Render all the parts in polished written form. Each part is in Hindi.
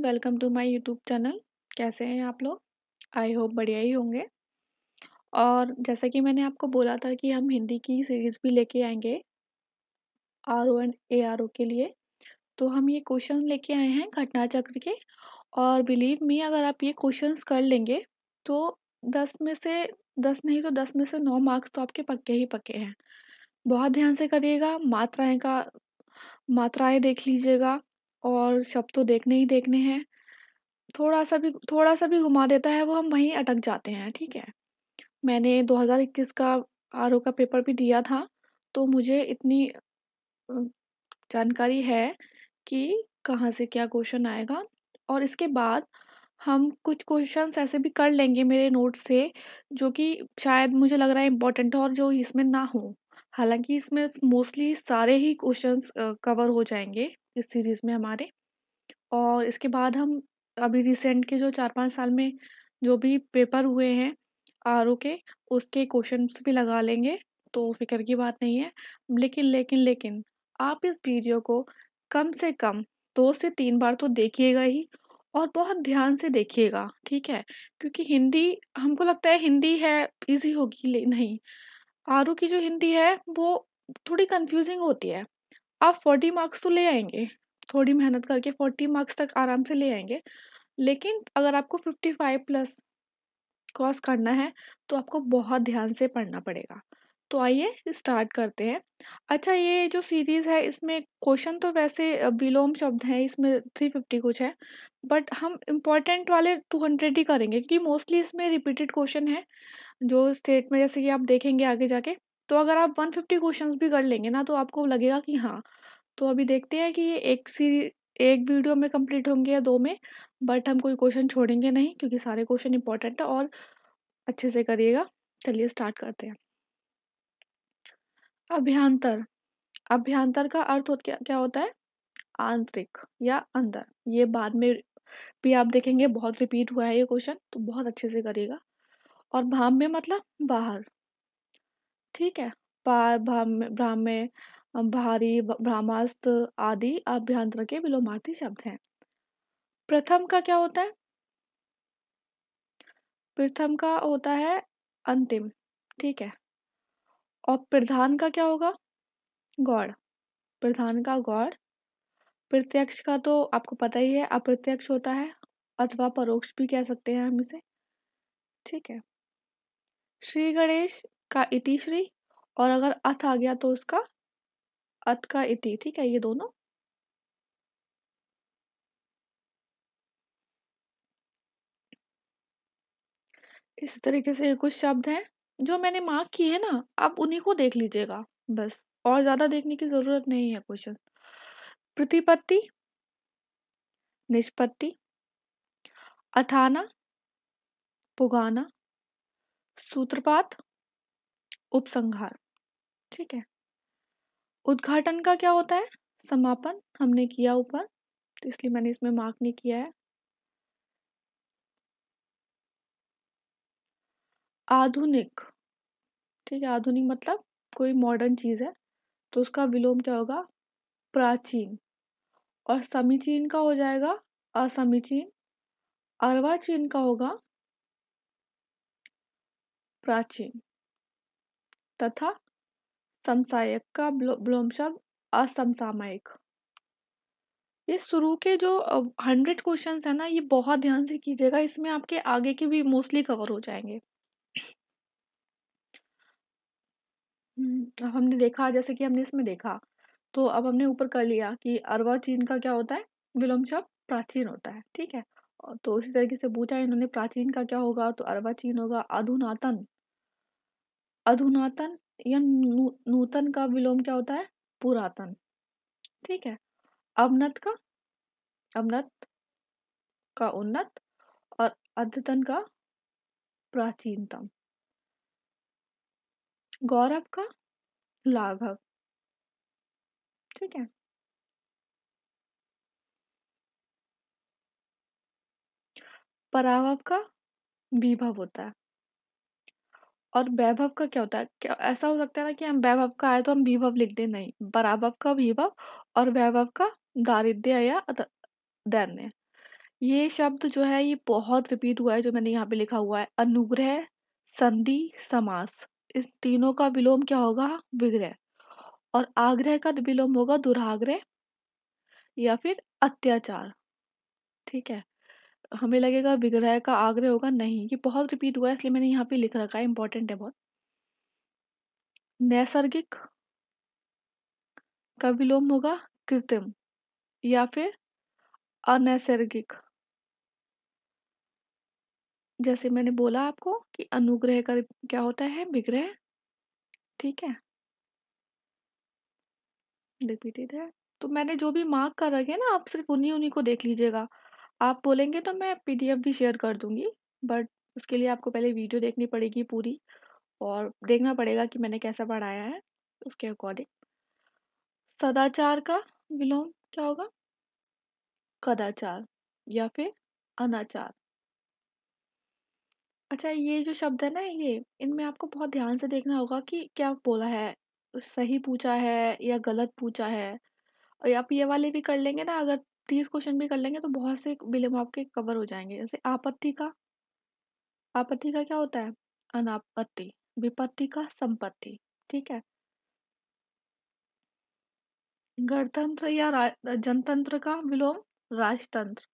Welcome to my YouTube channel. कैसे हैं आप लोग? आई होप बढ़िया ही होंगे। और जैसा कि मैंने आपको बोला था कि हम हिंदी की सीरीज़ भी लेके आएँगे आरओ एंड एआरओ के लिए। तो हम ये क्वेश्चन लेके आए हैं घटना चक्र के। और बिलीव मी, अगर आप ये क्वेश्चंस कर लेंगे तो 10 में से 10 नहीं तो 10 में से 9 मार्क्स तो आपके पक्के ही पक्के हैं। बहुत ध्यान से करिएगा, मात्राएँ देख लीजिएगा और शब्द तो देखने ही देखने हैं। थोड़ा-सा भी घुमा देता है वो, हम वहीं अटक जाते हैं, ठीक है? मैंने 2021 का आरओ का पेपर भी दिया था, तो मुझे इतनी जानकारी है कि कहाँ से क्या क्वेश्चन आएगा। और इसके बाद हम कुछ क्वेश्चन्स ऐसे भी कर लेंगे मेरे नोट्स से, जो कि शायद मुझे लग रहा है इम्पोर्टेंट हो और जो इसमें ना हो। हालाँकि इसमें मोस्टली सारे ही क्वेश्चन्स कवर हो जाएँगे इस सीरीज़ में हमारे। और इसके बाद हम अभी रिसेंट के जो 4-5 साल में जो भी पेपर हुए हैं आरओ के, उसके क्वेश्चंस भी लगा लेंगे, तो फ़िक्र की बात नहीं है। लेकिन आप इस वीडियो को कम से कम 2 से 3 बार तो देखिएगा ही, और बहुत ध्यान से देखिएगा, ठीक है? क्योंकि हिंदी, हमको लगता है हिंदी है ईज़ी होगी, ले नहीं, आरओ की जो हिंदी है वो थोड़ी कन्फ्यूज़िंग होती है। आप 40 मार्क्स तो ले आएँगे, थोड़ी मेहनत करके 40 मार्क्स तक आराम से ले आएँगे। लेकिन अगर आपको 55 प्लस क्रॉस करना है, तो आपको बहुत ध्यान से पढ़ना पड़ेगा। तो आइए स्टार्ट करते हैं। अच्छा, ये जो सीरीज़ है इसमें क्वेश्चन तो वैसे विलोम शब्द हैं, इसमें 350 कुछ है, बट हम इम्पोर्टेंट वाले 200 ही करेंगे क्योंकि मोस्टली इसमें रिपीटेड क्वेश्चन है, जो स्टेट में जैसे कि आप देखेंगे आगे जाके। तो अगर आप 150 क्वेश्चंस भी कर लेंगे ना, तो आपको लगेगा कि हाँ, तो अभी देखते हैं कि ये एक वीडियो में कंप्लीट होंगे या 2 में, बट हम कोई क्वेश्चन छोड़ेंगे नहीं क्योंकि सारे क्वेश्चन इंपॉर्टेंट है और अच्छे से करिएगा। चलिए स्टार्ट करते हैं। अभ्यांतर। अभ्यांतर का अर्थ क्या क्या होता है? आंतरिक या अंदर। ये बाद में भी आप देखेंगे, बहुत रिपीट हुआ है ये क्वेश्चन, तो बहुत अच्छे से करिएगा। और भाम्य मतलब बाहर, ठीक है? भाम्य, भारी, भ्रामास्त्र आदि अभ्यांतर के विलोमार्थी शब्द हैं। प्रथम का क्या होता है? प्रथम का होता है अंतिम, ठीक है? और प्रधान का क्या होगा? गौड़। प्रधान का गौड़। प्रत्यक्ष का तो आपको पता ही है, अप्रत्यक्ष होता है, अथवा परोक्ष भी कह सकते हैं हम इसे, ठीक है? श्री गणेश का इति श्री, और अगर अथ आ गया तो उसका अथ का इति, ठीक है? ये दोनों। इस तरीके से कुछ शब्द हैं जो मैंने मार्क किए हैं ना, आप उन्हीं को देख लीजिएगा बस, और ज्यादा देखने की जरूरत नहीं है क्वेश्चन। प्रतिपत्ति, निष्पत्ति, अठाना, पुगाना, सूत्रपात, उपसंहार, ठीक है? उद्घाटन का क्या होता है? समापन, हमने किया ऊपर, तो इसलिए मैंने इसमें मार्क नहीं किया है। आधुनिक, ठीक है? आधुनिक मतलब कोई मॉडर्न चीज है, तो उसका विलोम क्या होगा? प्राचीन। और समीचीन का हो जाएगा असमीचीन। अर्वाचीन का होगा प्राचीन। तथा समसामयिक का विलोम शब्द असमसामयिक। ये शुरू के जो 100 क्वेश्चंस है ना, ये बहुत ध्यान से कीजिएगा, इसमें आपके आगे के भी मोस्टली कवर हो जाएंगे। अब हमने देखा, जैसे कि हमने इसमें देखा, तो अब हमने ऊपर कर लिया कि अर्वाचीन का क्या होता है? विलोम शब्द प्राचीन होता है, ठीक है? और तो उसी तरीके से पूछा इन्होंने, प्राचीन का क्या होगा? तो अर्वाचीन होगा। अधुनातन, अधुनातन या नूतन का विलोम क्या होता है? पुरातन, ठीक है? अवनत का, अवनत का उन्नत, और अद्यतन का प्राचीनतम। गौरव का लाघव, ठीक है? पराभव का विभव होता है। और वैभव का क्या होता है? क्या ऐसा हो सकता है ना कि हम वैभव का आए तो हम विभव लिख दें? नहीं, पराभव का विभव, और वैभव का दारिद्र्य या दैन्य। ये शब्द जो है ये बहुत रिपीट हुआ है जो मैंने यहाँ पे लिखा हुआ है। अनुग्रह, संधि, समास। इस तीनों का विलोम क्या होगा? विग्रह। और आग्रह का विलोम होगा दुराग्रह या फिर अत्याचार। ठीक है? हमें लगेगा विग्रह का आग्रह होगा, नहीं, ये बहुत रिपीट हुआ है इसलिए मैंने यहाँ पे लिख रखा है, इम्पोर्टेंट है बहुत। नैसर्गिक का विलोम होगा कृत्रिम या फिर अनैसर्गिक। जैसे मैंने बोला आपको कि अनुग्रह का क्या होता है? विग्रह। ठीक है? रिपीटेड है। तो मैंने जो भी मार्क कर रखे हैं ना, आप सिर्फ उन्हीं उन्हीं को देख लीजिएगा। आप बोलेंगे तो मैं पीडीएफ भी शेयर कर दूंगी, बट उसके लिए आपको पहले वीडियो देखनी पड़ेगी पूरी और देखना पड़ेगा कि मैंने कैसा पढ़ाया है उसके अकॉर्डिंग। सदाचार का विलोम क्या होगा? कदाचार या फिर अनाचार। अच्छा, ये जो शब्द है ना, ये इनमें आपको बहुत ध्यान से देखना होगा कि क्या बोला है, सही पूछा है या गलत पूछा है। और आप ये वाले भी कर लेंगे ना, अगर 30 क्वेश्चन भी कर लेंगे तो बहुत से विलोम आपके कवर हो जाएंगे। जैसे आपत्ति का, आपत्ति का क्या होता है? अनापत्ति। विपत्ति का संपत्ति। ठीक है? गणतंत्र या जनतंत्र का विलोम राजतंत्र।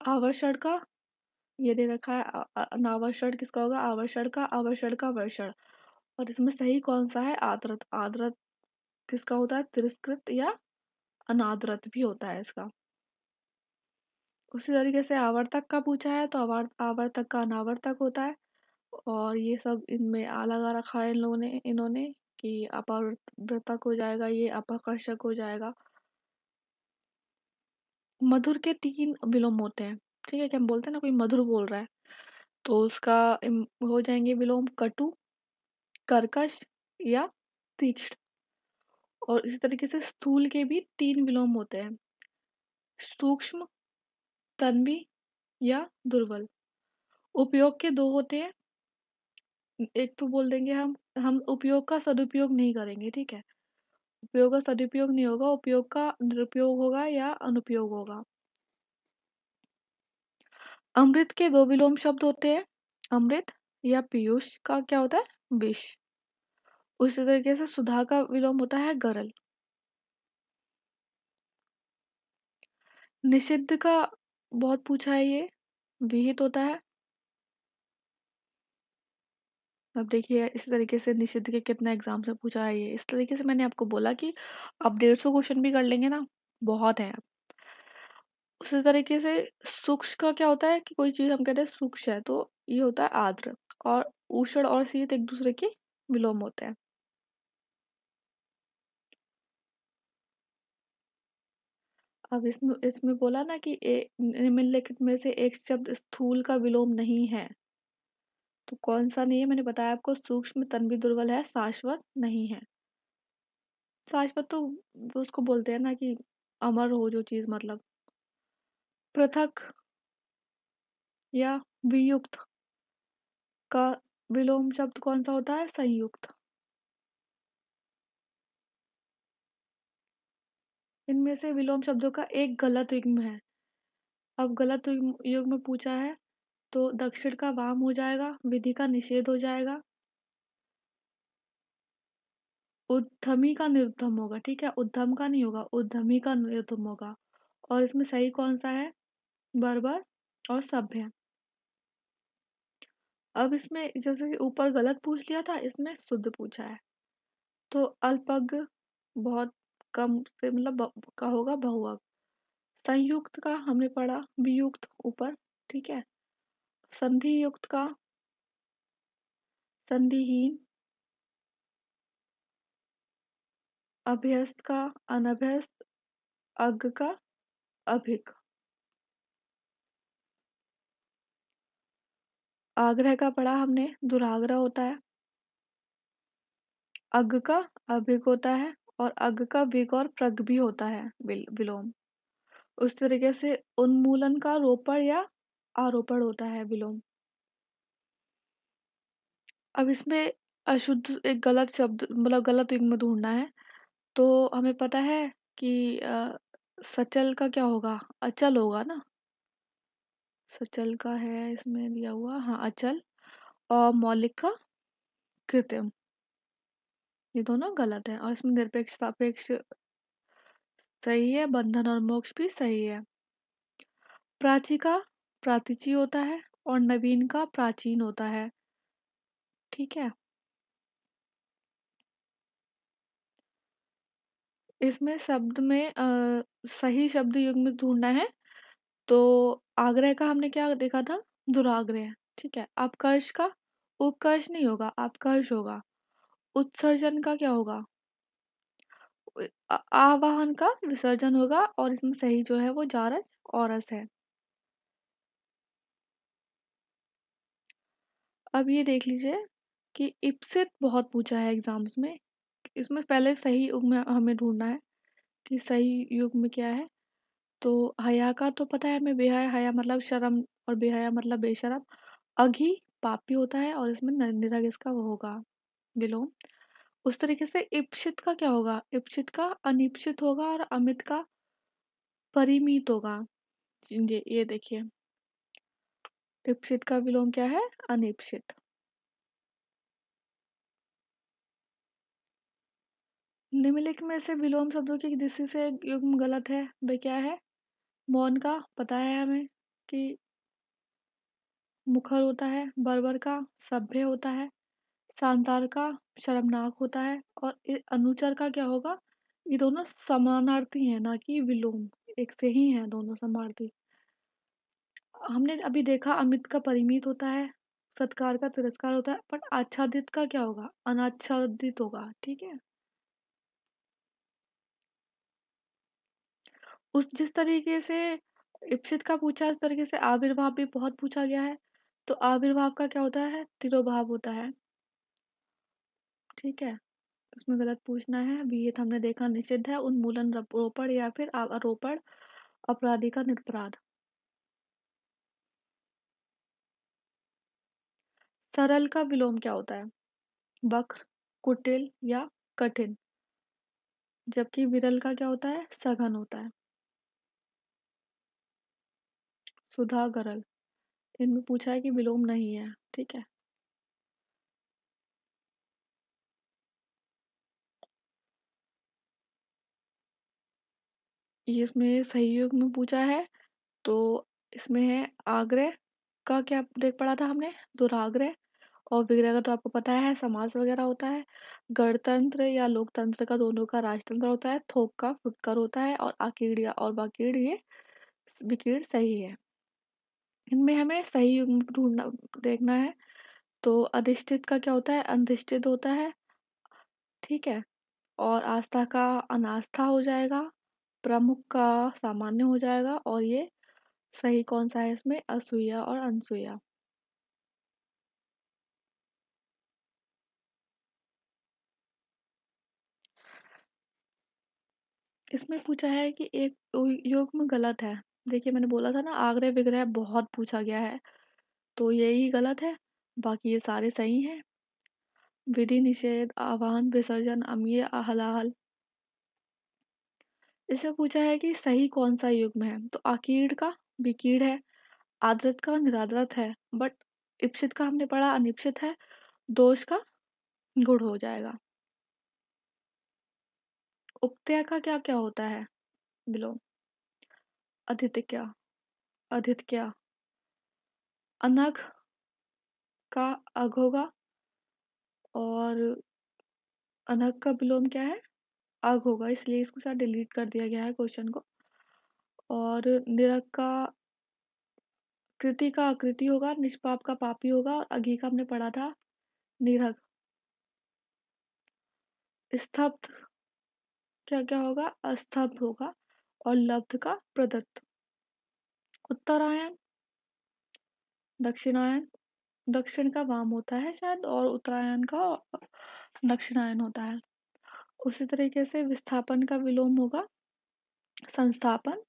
आवर्षण का, ये दे रखा है अनावर्षण किसका होगा? आवर्षण का, आवर्षण का वर्षण। और इसमें सही कौन सा है? आदृत। आदृत किसका होता है? तिरस्कृत या अनादृत भी होता है इसका। उसी तरीके से आवर्तक का पूछा है तो आवर्तक का अनावर्तक होता है। और ये सब इनमें आ लगा रखा है इन्होंने कि अपवर्तक हो जाएगा, ये अपकर्षक हो जाएगा। मधुर के 3 विलोम होते हैं। ठीक है? कि हम बोलते हैं ना कोई मधुर बोल रहा है तो उसका हो जाएंगे विलोम कटु, कर्कश या तीक्ष्ण। और इसी तरीके से स्थूल के भी 3 विलोम होते हैं। सूक्ष्म, तन्वी या दुर्बल। उपयोग के 2 होते हैं। एक तो बोल देंगे हम उपयोग का सदुपयोग नहीं करेंगे। ठीक है? उपयोग का सदुपयोग नहीं होगा, उपयोग का दुरुपयोग होगा या अनुपयोग होगा। अमृत के 2 विलोम शब्द होते हैं। अमृत या पीयूष का क्या होता है? विष। उसी तरीके से सुधा का विलोम होता है गरल। निषिद्ध का बहुत पूछा है ये, विहित होता है। अब देखिए इस तरीके से निषिद्ध के कितना एग्जाम से पूछा है ये। इस तरीके से मैंने आपको बोला कि आप 150 क्वेश्चन भी कर लेंगे ना, बहुत है। उसी तरीके से सूक्ष्म का क्या होता है कि कोई चीज हम कहते हैं सूक्ष्म है तो ये होता है आर्द्र। और उष्ण और शीत एक दूसरे के विलोम होते हैं। अब इसमें इसमें बोला ना कि निम्नलिखित में से एक शब्द स्थूल का विलोम नहीं है, तो कौन सा नहीं है? मैंने बताया आपको, सूक्ष्म, तन्वी, दुर्बल है, शाश्वत नहीं है। शाश्वत तो उसको बोलते हैं ना कि अमर हो जो चीज, मतलब। पृथक या वियुक्त का विलोम शब्द कौन सा होता है? संयुक्त। इनमें से विलोम शब्दों का एक गलत युग्म है। अब गलत युग्म में पूछा है तो दक्षिण का वाम हो जाएगा, विधि का निषेध हो जाएगा, उद्यमी का निर्धम होगा। ठीक है? उद्यम का नहीं होगा, उद्यमी का निर्धम होगा। और इसमें सही कौन सा है? बर्बर और सभ्य। अब इसमें जैसे कि ऊपर गलत पूछ लिया था, इसमें शुद्ध पूछा है। तो अल्पज्ञ बहुत कम से मतलब का होगा बहुअज्ञ। संयुक्त का हमने पढ़ा वियुक्त ऊपर। ठीक है? संधि युक्त का संधिहीन, अभ्यस्त का अनभ्यस्त, अज्ञ का अभिक। आग्रह का पढ़ा हमने दुराग्रह होता है। अज्ञ का अभिक होता है। और अज्ञ का विक और प्रग भी होता है विलोम। उस तरीके से उन्मूलन का रोपण या आरोपण होता है विलोम। अब इसमें अशुद्ध एक गलत शब्द मतलब गलत युग्म ढूंढना है। तो हमें पता है कि सचल का क्या होगा? अचल होगा ना। सचल का है इसमें दिया हुआ, हाँ, अचल। और मौलिक का कृत्रिम। ये दोनों गलत है और इसमें निरपेक्ष सापेक्ष सही है, बंधन और मोक्ष भी सही है। प्राची का प्रातिची होता है और नवीन का प्राचीन होता है। ठीक है। इसमें शब्द में सही शब्द युग्म ढूंढना है। तो आग्रह का हमने क्या देखा था? दुराग्रह। ठीक है। अपकर्ष का उपकर्ष नहीं होगा, अपकर्ष होगा। उत्सर्जन का क्या होगा? आवाहन का विसर्जन होगा और इसमें सही जो है वो जारज औरस है। अब ये देख लीजिए कि इप्सित बहुत पूछा है एग्जाम्स में। इसमें पहले सही युग्म हमें ढूंढना है कि सही युग्म क्या है। तो हया का तो पता है हमें, बेहया, हया मतलब शर्म और बेहया मतलब बेशरम। अघी पापी होता है और इसमें निरग इसका वो होगा विलोम। उस तरीके से इप्सित का क्या होगा? इप्सित का अनिप्सित होगा और अमित का परिमित होगा। ये देखिए, इप्सित का विलोम क्या है? अनिप्सित। निम्नलिखित में से विलोम शब्दों की दृष्टि से युग्म गलत है, वह क्या है? मौन का पता है हमें कि मुखर होता है। बर्बर का सभ्य होता है। शानदार का शर्मनाक होता है। और अनुचर का क्या होगा? ये दोनों समानार्थी हैं, ना कि विलोम। एक से ही हैं दोनों समार्थी। हमने अभी देखा अमित का परिमित होता है, सत्कार का तिरस्कार होता है, बट आच्छादित का क्या होगा? अनाच्छादित होगा। ठीक है। उस जिस तरीके से इप्सित का पूछा है उस तरीके से आविर्भाव भी बहुत पूछा गया है। तो आविर्भाव का क्या होता है? तिरोभाव होता है। ठीक है। उसमें गलत पूछना है। विहित हमने देखा निषिद्ध है। उन्मूलन रोपण या फिर आरोपण अपराधी का निरपराध। सरल का विलोम क्या होता है? वक्र, कुटिल या कठिन। जबकि विरल का क्या होता है? सघन होता है। सुधा, गरल, इनमें पूछा है कि विलोम नहीं है। ठीक है। ये इसमें सही युग में पूछा है। तो इसमें है आग्रह का क्या देख पढ़ा था हमने? दुराग्रह। और विग्रह का तो आपको पता है समास वगैरह होता है। गणतंत्र या लोकतंत्र का दोनों का राजतंत्र होता है। थोक का फुटकर होता है और आकीड़ या और बाकीड़ ये विकीर्ण सही है। इनमें हमें सही युग्म ढूंढना देखना है। तो अधिष्ठित का क्या होता है? अधिष्ठित होता है। ठीक है। और आस्था का अनास्था हो जाएगा। प्रमुख का सामान्य हो जाएगा। और ये सही कौन सा है इसमें? असूया और अनसूया। इसमें पूछा है कि एक युग्म गलत है। देखिए मैंने बोला था ना आग्रह विग्रह बहुत पूछा गया है, तो यही गलत है। बाकी ये सारे सही हैं। विधि निषेध, आवाहन, विसर्जन, अमीय, हलाहल। इसमें पूछा है कि सही कौन सा युग्म है। तो आकीड़ का विकीर्ण है। आदृत का निरादरत है। बट इप्सित का हमने पढ़ा अनिप्सित है। दोष का गुण हो जाएगा। उपत्यय का क्या क्या होता है? बिलो अधित क्या, अधित क्या। अनघ का अघ होगा। और अनघ का विलोम क्या है? अघ होगा, इसलिए इसको शायद डिलीट कर दिया गया है क्वेश्चन को। और निरग का कृति का आकृति होगा। निष्पाप का पापी होगा। और अघी का हमने पढ़ा था निरग। स्तब्ध क्या क्या होगा? अस्तब्ध होगा। और लब्ध का प्रदत्त। उत्तरायण, दक्षिणायन। दक्षिण का वाम होता है शायद और उत्तरायण का दक्षिणायन होता है। उसी तरीके से विस्थापन का विलोम होगा संस्थापन।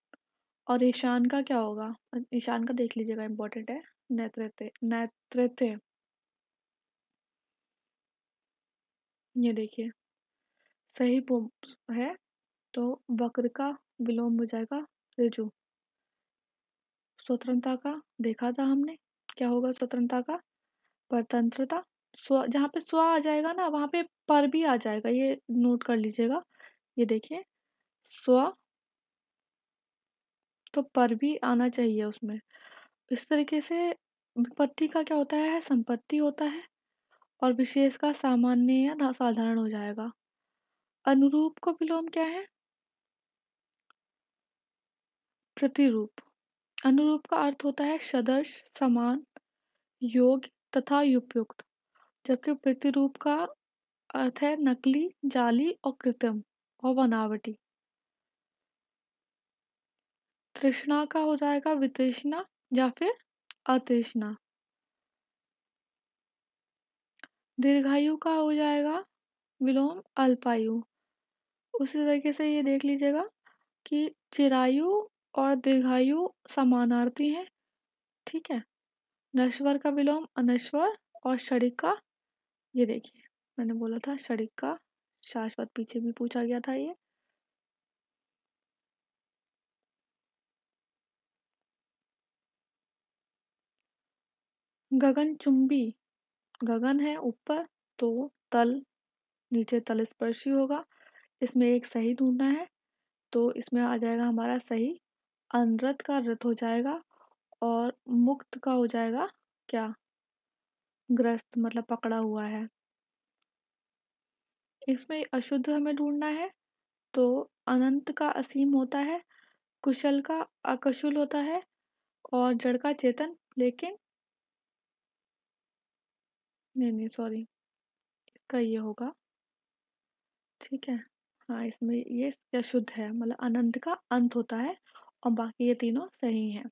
और ईशान का क्या होगा? ईशान का देख लीजिएगा, इंपॉर्टेंट है। नेतृत्व, नेतृत्व। ये देखिए सही है। तो वक्र का विलोम हो जाएगा ऋजु। स्वतंत्रता का देखा था हमने, क्या होगा स्वतंत्रता का? परतंत्रता। जहाँ पे स्व आ जाएगा ना वहाँ पे पर भी आ जाएगा, ये नोट कर लीजिएगा। ये देखिए, स्व तो पर भी आना चाहिए उसमें। इस तरीके से विपत्ति का क्या होता है? संपत्ति होता है। और विशेष का सामान्य या साधारण हो जाएगा। अनुरूप का विलोम क्या है? प्रतिरूप। अनुरूप का अर्थ होता है सदृश, समान, योग्य तथा उपयुक्त, जबकि प्रतिरूप का अर्थ है नकली, जाली और कृत्रिम और बनावटी। तृष्णा का हो जाएगा वितृष्णा या फिर अतृष्णा। दीर्घायु का हो जाएगा विलोम अल्पायु। उसी तरीके से ये देख लीजिएगा कि चिरायु और दीर्घायु समानार्थी हैं, ठीक है। नश्वर का विलोम अनश्वर और क्षणिक का, ये देखिए मैंने बोला था क्षणिक का शाश्वत, पीछे भी पूछा गया था ये। गगनचुंबी, गगन है ऊपर तो तल नीचे तल स्पर्शी होगा। इसमें एक सही ढूंढना है, तो इसमें आ जाएगा हमारा सही। अनरत का रत हो जाएगा और मुक्त का हो जाएगा क्या? ग्रस्त, मतलब पकड़ा हुआ है। इसमें अशुद्ध हमें ढूंढना है, तो अनंत का असीम होता है, कुशल का अकुशल होता है और जड़ का चेतन। लेकिन नहीं नहीं सॉरी, इसका ये होगा, ठीक है। हाँ, इसमें ये अशुद्ध है, मतलब अनंत का अंत होता है और बाकी ये तीनों सही हैं।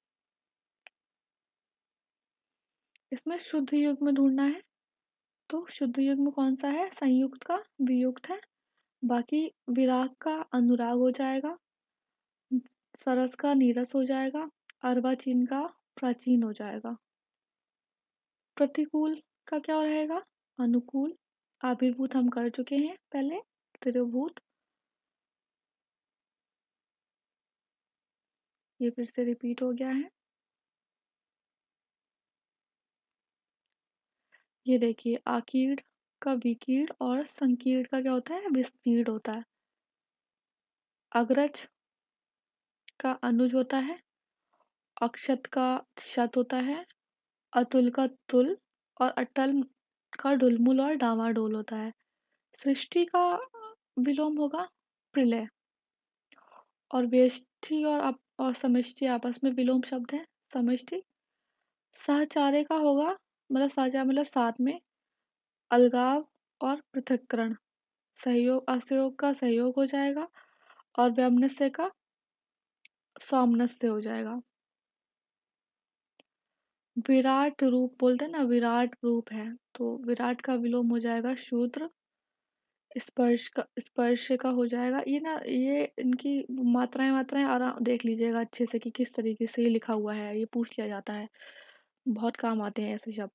इसमें शुद्ध युग्म ढूंढना है, तो शुद्ध युग्म कौन सा है? संयुक्त का वियुक्त है। बाकी विराग का अनुराग हो जाएगा, सरस का नीरस हो जाएगा, अर्वाचीन का प्राचीन हो जाएगा। प्रतिकूल का क्या रहेगा? अनुकूल। आविर्भूत हम कर चुके हैं पहले, त्रिभूत। ये फिर से रिपीट हो गया है। ये देखिए, आकीर्ण का विकीर्ण और संकीर्ण का क्या होता है? विस्तीर्ण होता है। अग्रज का अनुज होता है, अक्षत का शत होता है, अतुल का तुल और अटल का ढुलमुल और डामाडोल होता है। सृष्टि का विलोम होगा प्रलय। और व्यष्टि और समष्टि आपस में विलोम शब्द है। समष्टि। सहचार्य का होगा, मतलब सहचार मतलब साथ में, अलगाव और पृथक्करण। सहयोग असहयोग का सहयोग हो जाएगा और वैमनस्य का सौमनस्य हो जाएगा। विराट रूप बोलते हैं ना, विराट रूप है, तो विराट का विलोम हो जाएगा शूद्र। स्पर्श का हो जाएगा, ये ना ये इनकी मात्राएं मात्राएं आराम देख लीजिएगा अच्छे से कि किस तरीके से ये लिखा हुआ है, ये पूछ लिया जाता है, बहुत काम आते हैं ऐसे शब्द।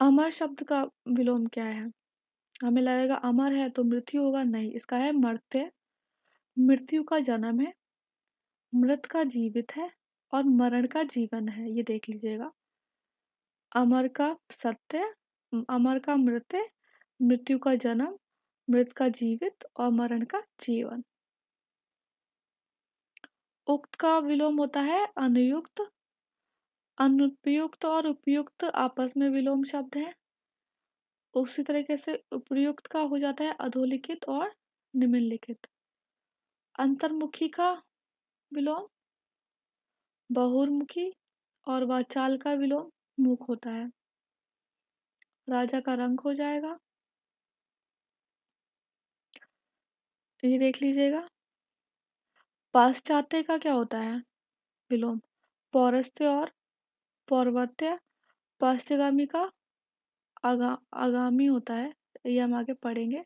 अमर शब्द का विलोम क्या है? हमें लगेगा अमर है तो मृत्यु होगा, नहीं, इसका है मर्त्य। मृत्यु का जन्म है, मृत का जीवित है और मरण का जीवन है, ये देख लीजिएगा। अमर का सत्य, अमर का मृत्य, मृत्यु का जन्म, मृत का जीवित और मरण का जीवन। उक्त का विलोम होता है अनुयुक्त। अनुपयुक्त और उपयुक्त आपस में विलोम शब्द हैं। उसी तरीके से उपयुक्त का हो जाता है अधोलिखित और निम्नलिखित। अंतर्मुखी का विलोम बहुर्मुखी और वाचाल का विलोम मुख होता है। राजा का रंग हो जाएगा, ये देख लीजिएगा। पाश्चात्य का क्या होता है विलोम? पौरस्त्य और पौर्वत्य। पश्चगामी का आगामी होता है, ये हम आगे पढ़ेंगे।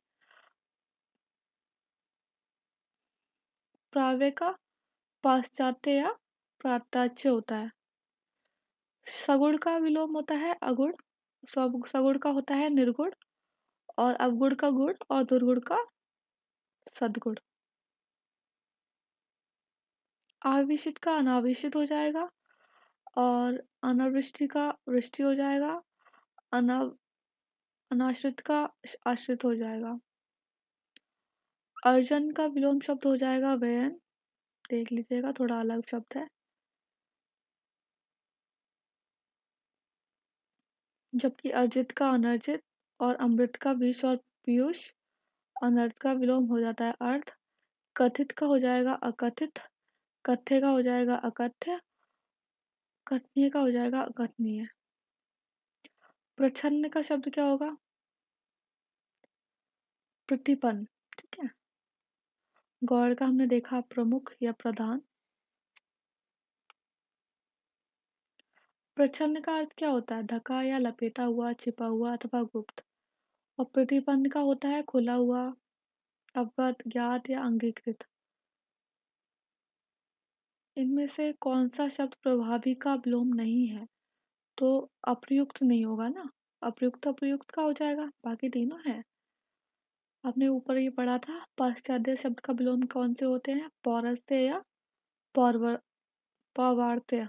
प्राव्य का पाश्चात्य या प्राच्य होता है। सगुण का विलोम होता है अगुण। सगुण का होता है निर्गुण और अवगुण का गुण और दुर्गुण का सद्गुण। आवेशित का अनावेशित हो जाएगा और अनावृष्टि का वृष्टि हो जाएगा, अनाव अनाश्रित का आश्रित हो जाएगा। अर्जन का विलोम शब्द हो जाएगा व्ययन, देख लीजिएगा थोड़ा अलग शब्द है। जबकि अर्जित का अनर्जित और अमृत का विष और पीयूष, अनर्थ का विलोम हो जाता है अर्थ। कथित का हो जाएगा अकथित, कथ्य का हो जाएगा अकथ्य, कथनीय का हो जाएगा अकथनीय। प्रछन्न का शब्द क्या होगा? प्रतिपन्न, ठीक है। गौड़ का हमने देखा प्रमुख या प्रधान। प्रछन्न का अर्थ क्या होता है? ढका या लपेटा हुआ, छिपा हुआ अथवा गुप्त। और प्रतिपन्न का होता है खुला हुआ, अवगत, ज्ञात या अंगीकृत। इनमें से कौन सा शब्द प्रभावी का विलोम नहीं है? तो अप्रयुक्त नहीं होगा ना, अप्रयुक्त अप्रयुक्त का हो जाएगा, बाकी तीनों है। आपने ऊपर ये पढ़ा था पाश्चात्य शब्द का विलोम कौन से होते हैं? पौरस्त्य या पौर्व पौवार्त्य।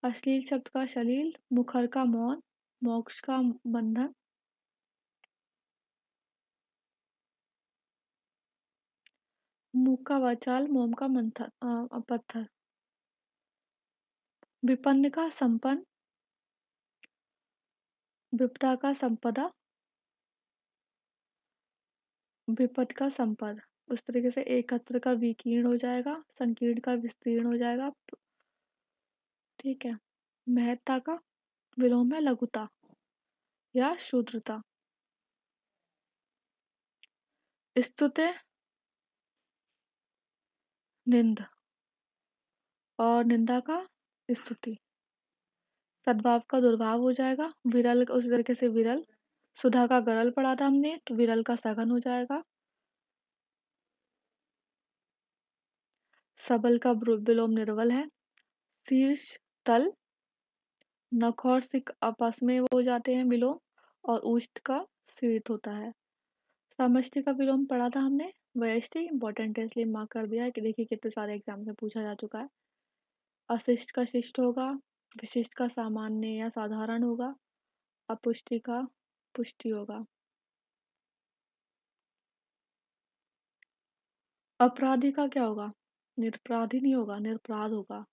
अश्लील शब्द का शलील, मुखर का मौन, मोक्ष का बंधन, मूक का वाचाल, मोम का मंथर पत्थर। विपन्न का संपन्न, विपदा का संपदा, विपद का संपद। उस तरीके से एकत्र का विकीर्ण हो जाएगा, संकीर्ण का विस्तीर्ण हो जाएगा, ठीक है। महत्ता का विलोम है लघुता या शूद्रता। स्तुते निंद और निंदा का स्तुति। सद्भाव का दुर्भाव हो जाएगा, विरल उस तरीके से विरल। सुधा का गरल पढ़ा था हमने, तो विरल का सघन हो जाएगा। सबल का विलोम निर्बल है। शीर्ष तल, नख और सिक आपस में वो हो जाते हैं विलोम, और उष्ट का शीर्ष होता है। समष्टि का विलोम पढ़ा था हमने, व्यष्टि इंपॉर्टेंट है इसलिए मार्क कर दिया है कि देखिए कितने सारे एग्जाम में पूछा जा चुका है। अशिष्ट का शिष्ट होगा, विशिष्ट का सामान्य या साधारण होगा, अपुष्टि का पुष्टि होगा। अपराधी का क्या होगा? निरपराधी नहीं होगा, निरपराध होगा।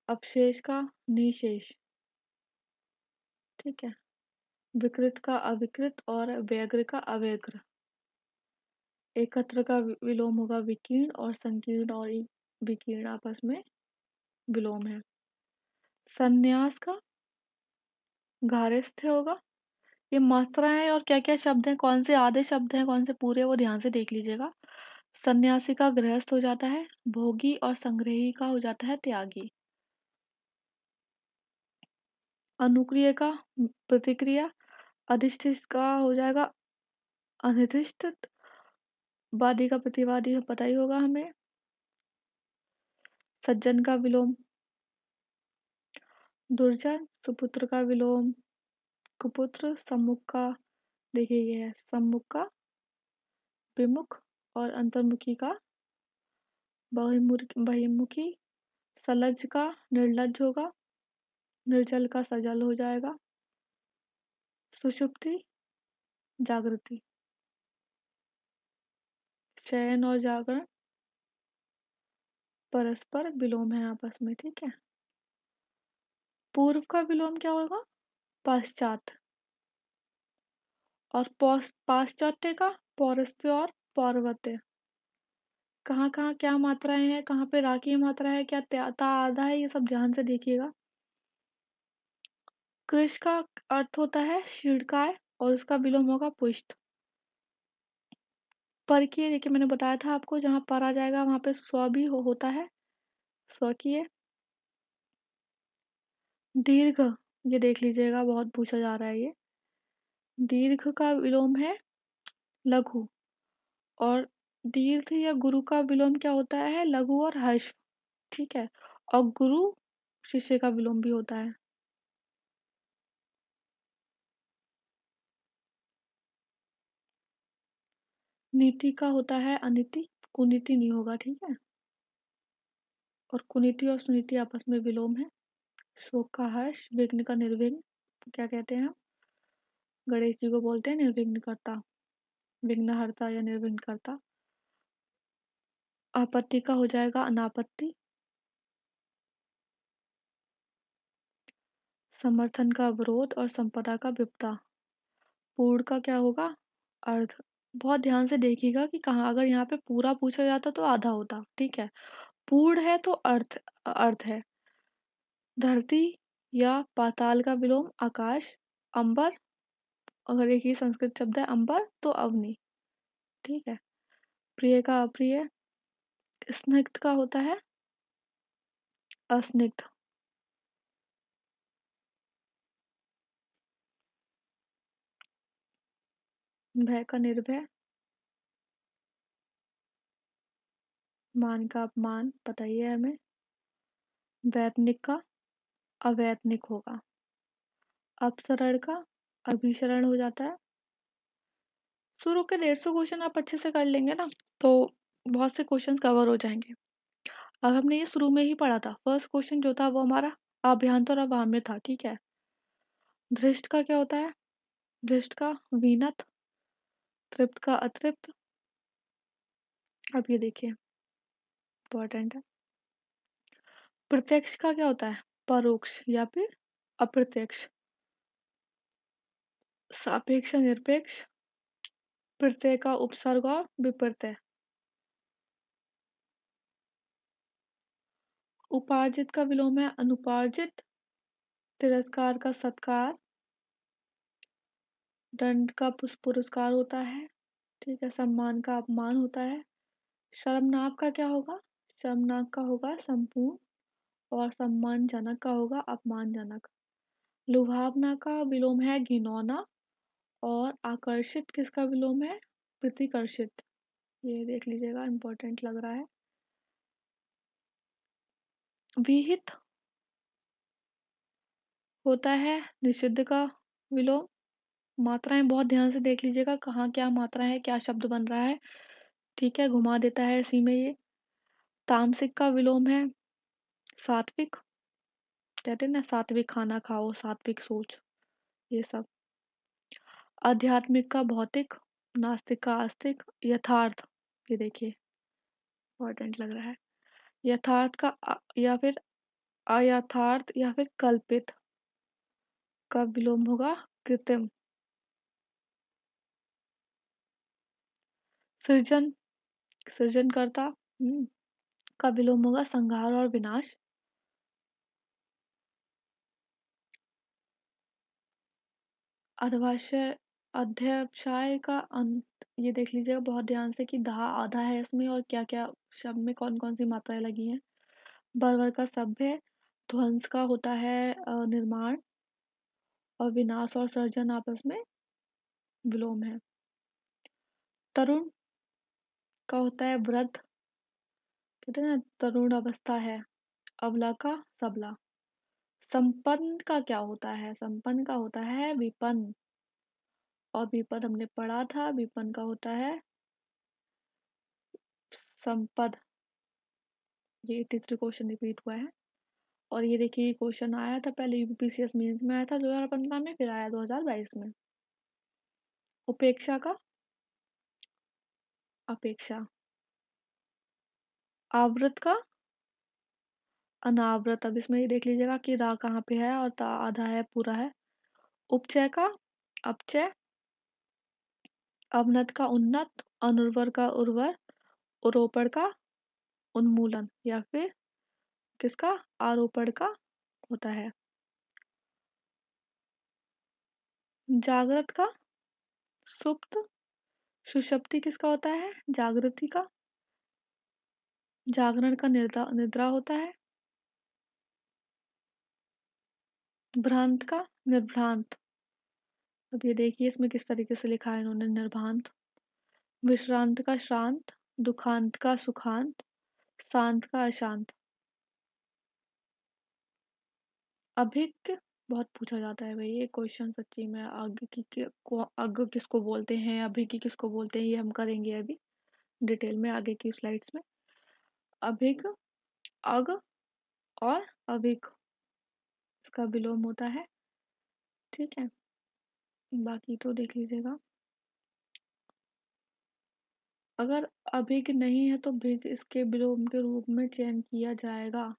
अपशेष का निशेष, ठीक है। विकृत का अविकृत और व्यग्र का अव्यग्र। एकत्र का विलोम होगा विकीर्ण, और संकीर्ण और विकीर्ण आपस में विलोम है। संन्यास का घारिस्थ होगा। ये मात्राएं और क्या क्या शब्द हैं, कौन से आधे शब्द हैं कौन से पूरे, वो ध्यान से देख लीजिएगा। सन्यासी का गृहस्थ हो जाता है भोगी, और संग्रही का हो जाता है त्यागी। अनुक्रिय का प्रतिक्रिया, अधिष्ठित का हो जाएगा अनिर्दिष्ट, वादी का प्रतिवादी पता ही होगा हमें। सज्जन का विलोम दुर्जन, सुपुत्र का विलोम कुपुत्र, सम्मुख का देखिए ये है सम्मुख का विमुख, और अंतर्मुखी का बहिर्मुखी। सलज का निर्लज होगा, निर्जल का सजल हो जाएगा। सुषुप्ति जागृति। शयन और जागरण परस्पर विलोम है आपस में, ठीक है। पूर्व का विलोम क्या होगा? पश्चात। और पाश्चात्य का पौरस्त्य और पौर्वत्य। कहाँ कहाँ क्या मात्राएं हैं, कहाँ पे रा की मात्रा है, क्या ता आधा है, ये सब ध्यान से देखिएगा। कृष का अर्थ होता है शिड़काय, और उसका विलोम होगा पुष्ट। पर की देखिए मैंने बताया था आपको, जहाँ पर आ जाएगा वहां पे स्व भी होता है, स्वकीय। दीर्घ, ये देख लीजिएगा बहुत पूछा जा रहा है ये। दीर्घ का विलोम है लघु, और दीर्घ या गुरु का विलोम क्या होता है? लघु और हर्ष, ठीक है। और गुरु शिष्य का विलोम भी होता है। नीति का होता है अनिति, कुनीति नहीं होगा, ठीक है। और कुनीति और सुनीति आपस में विलोम है। शोक का हर्ष, विघ्न का निर्विघ्न, क्या कहते हैं हम? गणेश जी को बोलते हैं निर्विघ्नकर्ता, विघ्नहर्ता या निर्विघ्नकर्ता। आपत्ति का हो जाएगा अनापत्ति। समर्थन का विरोध और संपदा का विपदा। पूर्ण का क्या होगा? अर्ध। बहुत ध्यान से देखिएगा कि कहाँ, अगर यहाँ पे पूरा पूछा जाता तो आधा होता, ठीक है। पूर्ण है तो अर्थ, अर्थ है। धरती या पाताल का विलोम आकाश। अंबर, अगर एक ही संस्कृत शब्द है अंबर तो अवनि, ठीक है। प्रिय का अप्रिय। स्निग्ध का होता है अस्निग्ध। भय का निर्भय। मान का अपमान, पता ही है हमें। वैतनिक का अवैतनिक होगा। अपसरण का अभिसरण हो जाता है। शुरू के 150 क्वेश्चन आप अच्छे से कर लेंगे ना तो बहुत से क्वेश्चन कवर हो जाएंगे। अब हमने ये शुरू में ही पढ़ा था, फर्स्ट क्वेश्चन जो था वो हमारा अभ्यंतर और अवाम्य था, ठीक है। धृष्ट का क्या होता है? धृष्ट का वीनत। तृप्त का अतृप्त। अब ये देखिए, इम्पोर्टेंट है। प्रत्यक्ष का क्या होता है? परोक्ष या फिर अप्रत्यक्ष। सापेक्ष निरपेक्ष। प्रत्यय का उपसर्ग और विप्रत्यय। उपार्जित का विलोम है अनुपार्जित। तिरस्कार का सत्कार। दंड का पुरस्कार होता है, ठीक है। सम्मान का अपमान होता है। शर्मनाक का क्या होगा? शर्मनाक का होगा संपूर्ण, और सम्मानजनक का होगा अपमानजनक। लुभावना का विलोम है घिनौना, और आकर्षित किसका विलोम है? प्रतिकर्षित। ये देख लीजिएगा, इंपॉर्टेंट लग रहा है। विहित होता है निषिद्ध का विलोम। मात्राएं बहुत ध्यान से देख लीजिएगा, कहाँ क्या मात्रा है, क्या शब्द बन रहा है, ठीक है। घुमा देता है इसी में ये। तामसिक का विलोम है सात्विक। कहते हैं ना, सात्विक खाना खाओ, सात्विक सोच, ये सब। आध्यात्मिक का भौतिक। नास्तिक का आस्तिक। यथार्थ, ये देखिए इम्पोर्टेंट लग रहा है। यथार्थ का या फिर अयथार्थ या फिर कल्पित का विलोम होगा कृत्रिम। सृजन, सृजनकर्ता का विलोम होगा संहार और विनाश। अधभाष्य, अध्यवसाय का अंत, ये देख लीजिएगा बहुत ध्यान से कि धा आधा है इसमें और क्या क्या शब्द में कौन कौन सी मात्राएं लगी हैं। बर्बर का सभ्य। ध्वंस का होता है निर्माण, और विनाश और सर्जन आपस में विलोम है। तरुण का होता है वृद्ध, कहते हैं ना तरुण अवस्था है। अबला का सबला। संपन्न का क्या होता है? संपन्न का होता है विपन्न, और विपद हमने पढ़ा था, विपन्न का होता है संपद। ये 83 क्वेश्चन रिपीट हुआ है। और ये देखिए, ये क्वेश्चन आया था पहले यूपीसीएस मेंस में आया था 2015 में, फिर आया 2022 में। उपेक्षा का अपेक्षा। आवृत का अनावृत। अब इसमें ये देख लीजिएगा कि रा कहाँ पे है और ता आधा है पूरा है। उपचय का अपचय। अवनत का उन्नत। अनुर्वर का उर्वर। उरोपण का उन्मूलन, या फिर किसका? आरोपण का होता है। जागृत का सुप्त। सुषुप्ति किसका होता है? जागृति का। जागरण का निद्रा, निद्रा होता है। भ्रांत का निर्भ्रांत। अब ये देखिए इसमें किस तरीके से लिखा है इन्होंने, निर्भांत। विश्रांत का श्रांत। दुखांत का सुखांत। शांत का अशांत। अभिज्ञ बहुत पूछा जाता है भाई ये क्वेश्चन, सच्ची में। आगे को अग किसको बोलते हैं, अभिज्ञ किसको बोलते हैं, ये हम करेंगे अभी डिटेल में आगे की स्लाइड्स में। अभिज्ञ अग और अभिक इसका विलोम होता है। ठीक है, बाकी तो देख लीजिएगा। अगर अभिक नहीं है तो भिक इसके विलोम के रूप में चयन किया जाएगा।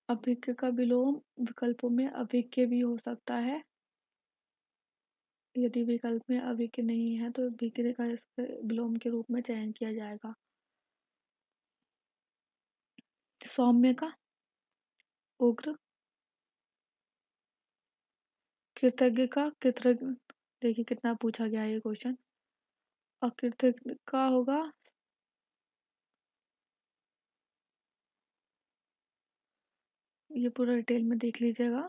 अभिज्ञ का विलोम विकल्पों में अभिज्ञ भी हो सकता है। यदि विकल्प में अभिज्ञ नहीं है तो विज्ञ का इसके विलोम के रूप में चयन किया जाएगा। सौम्य का उग्र, कृतज्ञ का कृतज्ञ, देखिए कितना पूछा गया है ये क्वेश्चन। अकृतज्ञ का होगा, ये पूरा डिटेल में देख लीजिएगा।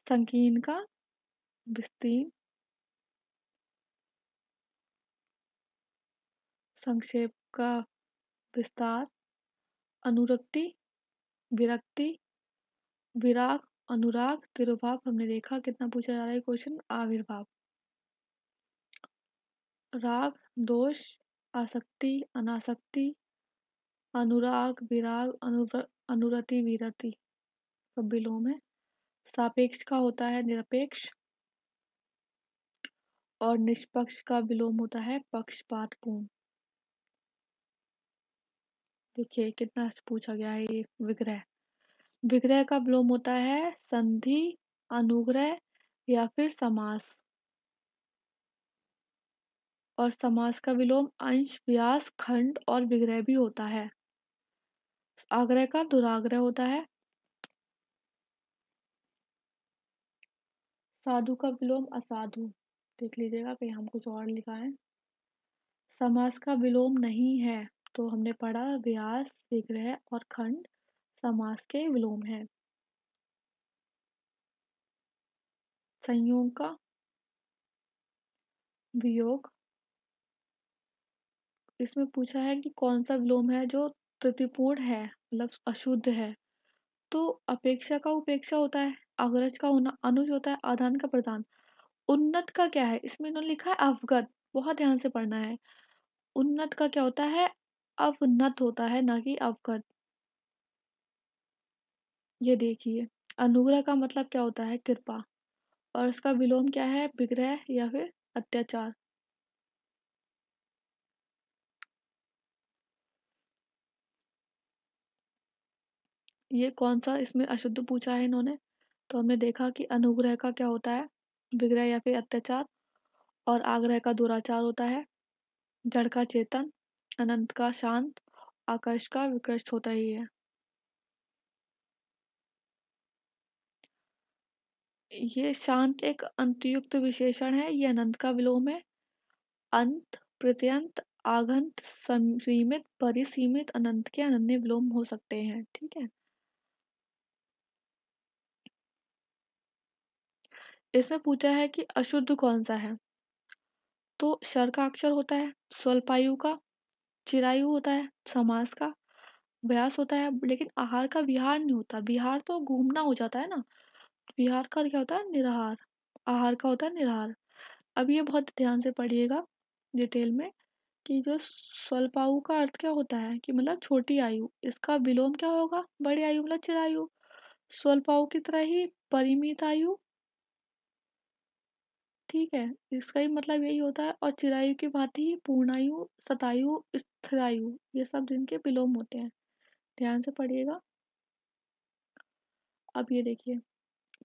संकीर्ण का विस्तीर्ण, संक्षेप का विस्तार, अनुरक्ति, विरक्ति, विराग, अनुराग, तिरुभाव हमने देखा। कितना पूछा जा रहा है क्वेश्चन, आविर्भाव। राग, दोष, आसक्ति, अनासक्ति, अनुराग, विराग, अनुरति, विरति सब विलोम है। सापेक्ष का होता है निरपेक्ष और निष्पक्ष का विलोम होता है पक्षपातपूर्ण। देखिए कितना पूछा गया है ये विग्रह। विग्रह का विलोम होता है संधि, अनुग्रह या फिर समास। और समास का विलोम अंश, व्यास, खंड और विग्रह भी होता है। आग्रह का दुराग्रह होता है। साधु का विलोम असाधु, देख लीजिएगा कहीं हम कुछ और लिखा है। समास का विलोम नहीं है, तो हमने पढ़ा व्यास, विग्रह और खंड समास के विलोम है। संयोग का वियोग, इसमें पूछा है कि कौन सा विलोम है जो त्रुटिपूर्ण है, मतलब अशुद्ध है। तो अपेक्षा का उपेक्षा होता है, अग्रज का अनुज होता है, आधान का प्रधान। उन्नत का क्या है, इसमें इन्होंने लिखा है अवगत, बहुत ध्यान से पढ़ना है। उन्नत का क्या होता है, अवनत होता है, ना कि अवगत। ये देखिए, अनुग्रह का मतलब क्या होता है, कृपा। और इसका विलोम क्या है, विग्रह या फिर अत्याचार। ये कौन सा इसमें अशुद्ध पूछा है इन्होंने, तो हमने देखा कि अनुग्रह का क्या होता है, विग्रह या फिर अत्याचार। और आग्रह का दुराचार होता है। जड़ का चेतन, अनंत का शांत, आकर्ष का विकृष्ट होता ही है। ये शांत एक अंतयुक्त विशेषण है, ये अनंत का विलोम है। अंत, प्रत्यंत, आगंत, सीमित, परिसीमित, अनंत के अनन्य विलोम हो सकते हैं। ठीक है, इसमें पूछा है कि अशुद्ध कौन सा है, तो शर का अक्षर होता है, स्वल्पायु का, चिरायु होता है, समास का, व्यास होता है, लेकिन आहार का विहार नहीं होता। विहार तो घूमना हो जाता है ना, विहार का क्या होता है, निराहार। आहार का होता है निराहार। अब ये बहुत ध्यान से पढ़िएगा डिटेल में कि जो स्वल्पायु का अर्थ क्या होता है, कि मतलब छोटी आयु, इसका विलोम क्या होगा, बड़ी आयु मतलब चिरायु। स्वल्पायु की तरह ही परिमित आयु। ठीक है, इसका ही मतलब यही होता है। और चिरायु की भांति ही पूर्णायु, शतायु, स्थिरायु, ये सब जिनके विलोम होते हैं। ध्यान से पढ़िएगा। अब ये देखिए,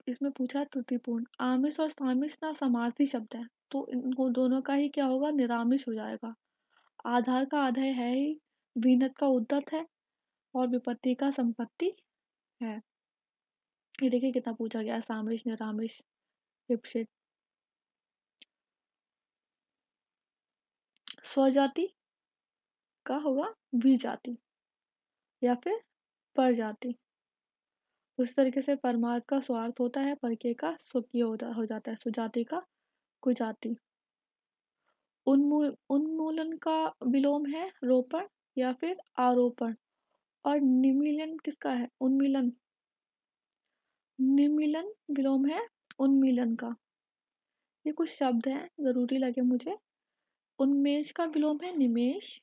इसमें पूछा है त्रुटिपूर्ण। आमिष और सामिष ना समार्थी शब्द है, तो इनको दोनों का ही क्या होगा, निरामिष हो जाएगा। आधार का आधय है ही, बीनत का उद्धत है, और विपत्ति का संपत्ति है। ये देखिए कितना पूछा गया है, सामिष, निरामिष, विपक्षित। स्वजाति का होगा विजाति या फिर परजाति। उस तरीके से परमार्थ का स्वार्थ होता है, परके का स्वकीय हो जाता है, सुजाति का कुजाति। उन्मूलन का विलोम है रोपण या फिर आरोपण। और निमीलन किसका है, उन्मीलन। निमीलन विलोम है उन्मीलन का। ये कुछ शब्द हैं, ज़रूरी लगे मुझे। उन्मेष का विलोम है निमेष,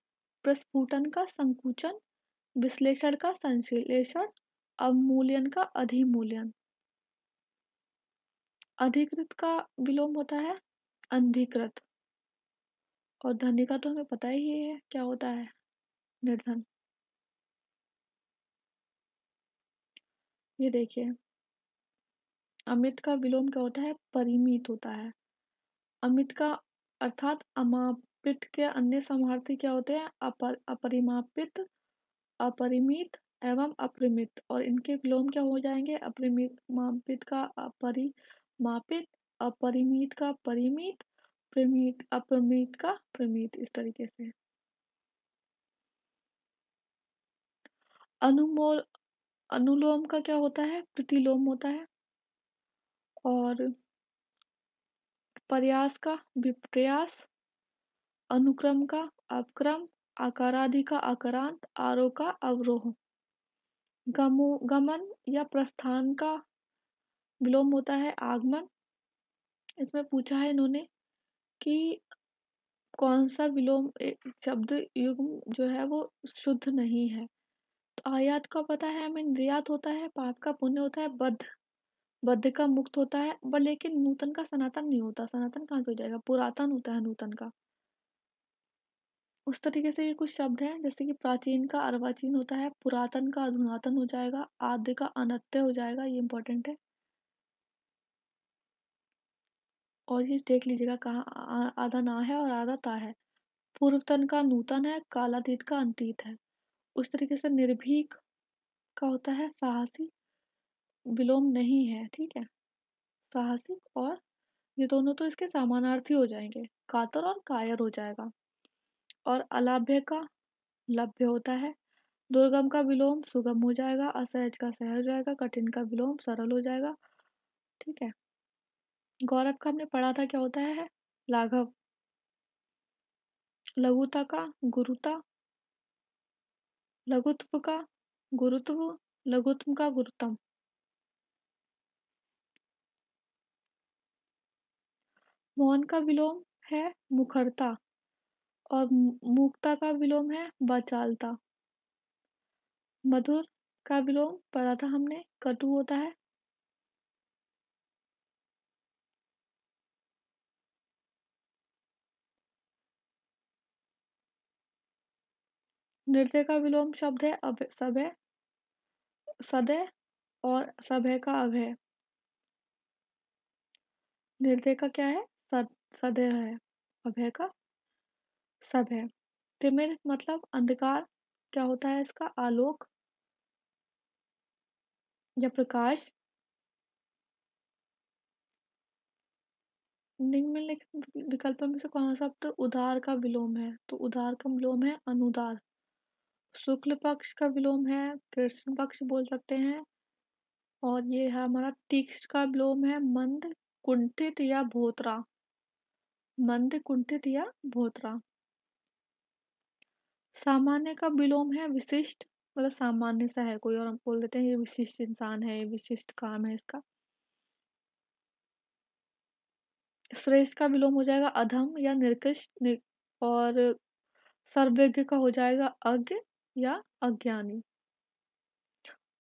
प्रस्फुटन का संकुचन, विश्लेषण का संश्लेषण, अवमूल्यन का अधिमूल्यन। अधिकृत का विलोम होता है अंधीकृत। और धनी का तो हमें पता ही है क्या होता है, निर्धन। ये देखिए, अमित का विलोम क्या होता है, परिमित होता है। अमित का अर्थात अमापित के अन्य समार्थी क्या होते हैं, अपरिमापित, अपरिमित एवं अपरिमित। और इनके विलोम क्या हो जाएंगे, अपरिमित मापित का अपरिमापित, अपरिमित का परिमित, प्रमित अपरिमित का प्रमित, इस तरीके से। अनुमोल अनुलोम का क्या होता है, प्रतिलोम होता है। और प्रयास का विप्रयास, अनुक्रम का अपक्रम, आकारादि का आकारांत, आरोह का अवरोह। गमन या प्रस्थान का विलोम होता है आगमन। इसमें पूछा है इन्होंने कि कौन सा विलोम शब्द युग्म जो है वो शुद्ध नहीं है। तो आयात का पता है हमें, निर्यात होता है, पाप का पुण्य होता है, बद्ध बद्ध का मुक्त होता है, पर लेकिन नूतन का सनातन नहीं होता। सनातन कहाँ से हो जाएगा, पुरातन होता है नूतन का। उस तरीके से ये कुछ शब्द हैं, जैसे कि प्राचीन का अर्वाचीन होता है, पुरातन का अधुनातन हो जाएगा, आद्य का अनत्य हो जाएगा, ये इंपॉर्टेंट है। और ये देख लीजिएगा कहाँ आधा ना है और आधा ता है। पूर्वतन का नूतन है, कालातीत का अंतीत है। उस तरीके से निर्भीक का होता है साहसी, विलोम नहीं है, ठीक है। साहसिक और ये दोनों तो इसके समानार्थी हो जाएंगे, कातर और कायर हो जाएगा। और अलाभ्य का लभ्य होता है। दुर्गम का विलोम सुगम हो जाएगा, असहज का सहज हो जाएगा, कठिन का विलोम सरल हो जाएगा, ठीक है। गौरव का हमने पढ़ा था क्या होता है, लाघव। लघुता का गुरुता, लघुत्व का गुरुत्व, लघुत्म का गुरुतम। मौन का विलोम है मुखरता। और मूकता का विलोम है वाचालता। मधुर का विलोम पढ़ा था हमने, कटु होता है। निर्दय का विलोम शब्द है सभय, सदय और सभय का अभय। निर्दय का क्या है, सदय है, अभय का सभय। तिमिर मतलब अंधकार, क्या होता है इसका, आलोक या प्रकाश। निम्नलिखित विकल्पों में से कौन सा शब्द उदार का विलोम है, तो उदार का विलोम है अनुदार। शुक्ल पक्ष का विलोम है कृष्ण पक्ष बोल सकते हैं। और ये है हमारा तीक्ष्ण का विलोम है मंद, कुंठित या भोतरा। मंद, कुंठित या भोतरा। सामान्य का विलोम है विशिष्ट, मतलब सामान्य सा है कोई और हम बोल देते हैं ये विशिष्ट इंसान है, ये विशिष्ट काम है इसका। श्रेष्ठ का विलोम हो जाएगा अधम या निकृष्ट और सर्वज्ञ का हो जाएगा अज्ञ या अज्ञानी।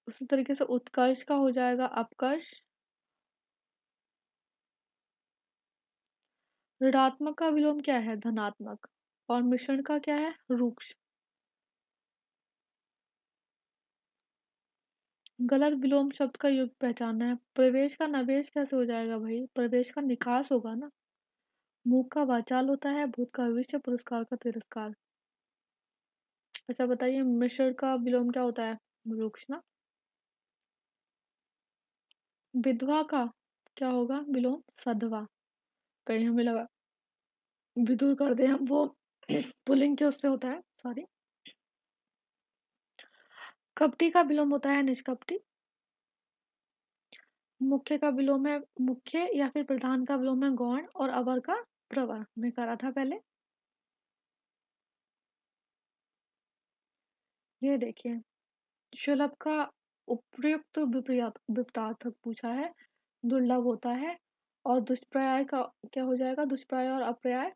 उसी तरीके से उत्कर्ष का हो जाएगा अपकर्ष। ऋणात्मक का विलोम क्या है, धनात्मक। और मिश्रण का क्या है, रुक्ष। गलत विलोम शब्द का युग पहचानना है। प्रवेश का नवेश कैसे हो जाएगा भाई, प्रवेश का निकास होगा ना। मूक का वाचाल होता है, भूत का भविष्य, पुरस्कार का तिरस्कार। अच्छा बताइए, मिश्रण का विलोम क्या होता है, रुक्ष ना। विधवा का क्या होगा विलोम, सधवा। कहीं हमें लगा विदुर कर दे हम, वो पुल्लिंग के उससे होता है, सॉरी। कपटी का विलोम होता है निष्कपटी। मुख्य का विलोम है मुख्य, या फिर प्रधान का विलोम है गौण, और अवर का प्रवर में करा था पहले। ये देखिए, सुलभ का उपयुक्त विपरीत विपरीतार्थक पूछा है, दुर्लभ होता है। और दुष्प्रयाय का क्या हो जाएगा? दुष्प्रयाय और अपर्याय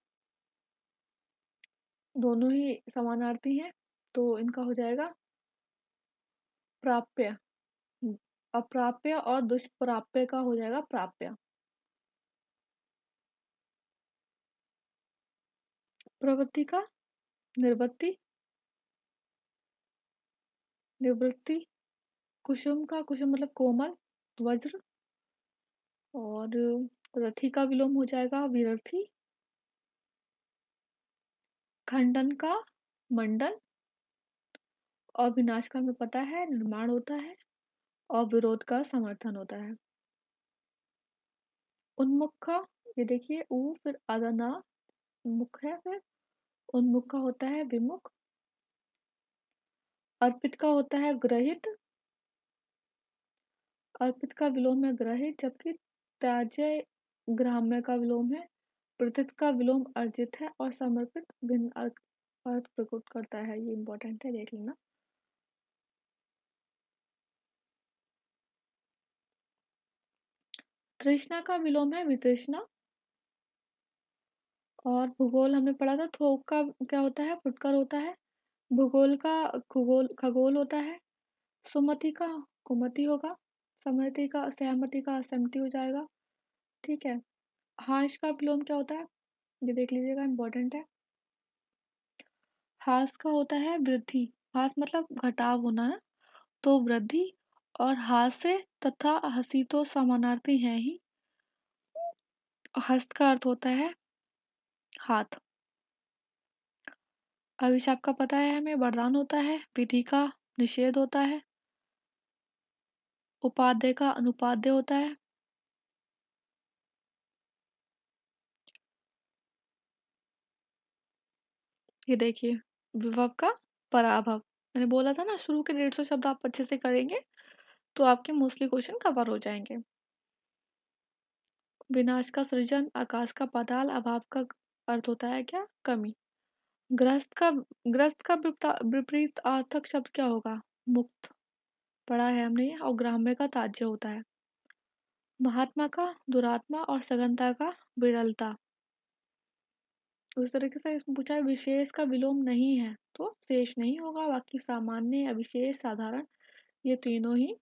दोनों ही समानार्थी हैं, तो इनका हो जाएगा प्राप्य। अप्राप्य और दुष्प्राप्य का हो जाएगा प्राप्य। प्रवृत्ति का निर्वृत्ति, निवृत्ति। कुसुम का कुसुम मतलब कोमल, वज्र। और रथी का विलोम हो जाएगा विरथी। खंडन का मंडन। और विनाश का हमें पता है निर्माण होता है। और विरोध का समर्थन होता है। उन्मुख का, ये देखिए ऊ फिर अदना मुख है, फिर उन्मुख का होता है विमुख। अर्पित का होता है ग्रहित। अर्पित का विलोम है ग्रहित, जबकि त्याज्य ग्राम्य का विलोम है। प्रथित का विलोम अर्जित है और समर्पित भिन्न अर्थ प्रकट करता है। ये इंपॉर्टेंट है, देख लेना। तृष्णा का विलोम है वितृष्णा। और भूगोल हमने पढ़ा था, थोक का क्या होता है? फुटकर होता है। भूगोल का खगोल खगोल होता है। सुमति का कुमति होगा। समति का सहमति का असहमति हो जाएगा। ठीक है। हाश का विलोम क्या होता है? ये देख लीजिएगा, इंपॉर्टेंट है। हास का होता है वृद्धि। हास मतलब घटाव होना है, तो वृद्धि। और हास्य तथा हंसी तो समानार्थी हैं ही। हस्त का अर्थ होता है हाथ। अभिशाप का पता है हमें, वरदान होता है। विधि का निषेध होता है। उपाध्याय का अनुपाध्याय होता है। ये देखिए, विभव का पराभव। मैंने बोला था ना, शुरू के 150 शब्द आप अच्छे से करेंगे तो आपके मोस्टली क्वेश्चन कवर हो जाएंगे। विनाश का सृजन, आकाश का पाताल, अभाव का अर्थ होता है क्या? कमी। ग्रस्त का विपरीत अर्थक शब्द क्या होगा? मुक्त। पढ़ा है हमने ये। और ग्राम्य का ताज्य होता है। महात्मा का दुरात्मा और सघनता का विरलता। उस तरीके से इसमें पूछा है विशेष का विलोम नहीं है तो शेष नहीं होगा, बाकी सामान्य अविशेष साधारण ये तीनों ही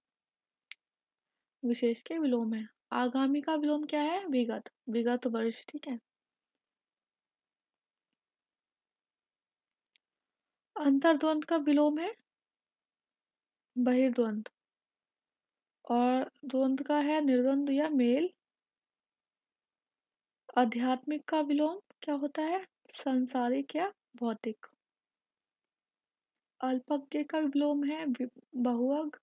विशेष के विलोम है। आगामी का विलोम क्या है? विगत, विगत वर्ष। ठीक है। अंतर्द्वंद का विलोम है बहिर्द्वंद। और द्वंद का है निर्द्वंद या मेल। आध्यात्मिक का विलोम क्या होता है? संसारिक या भौतिक। अल्पज्ञ का विलोम है बहुअग।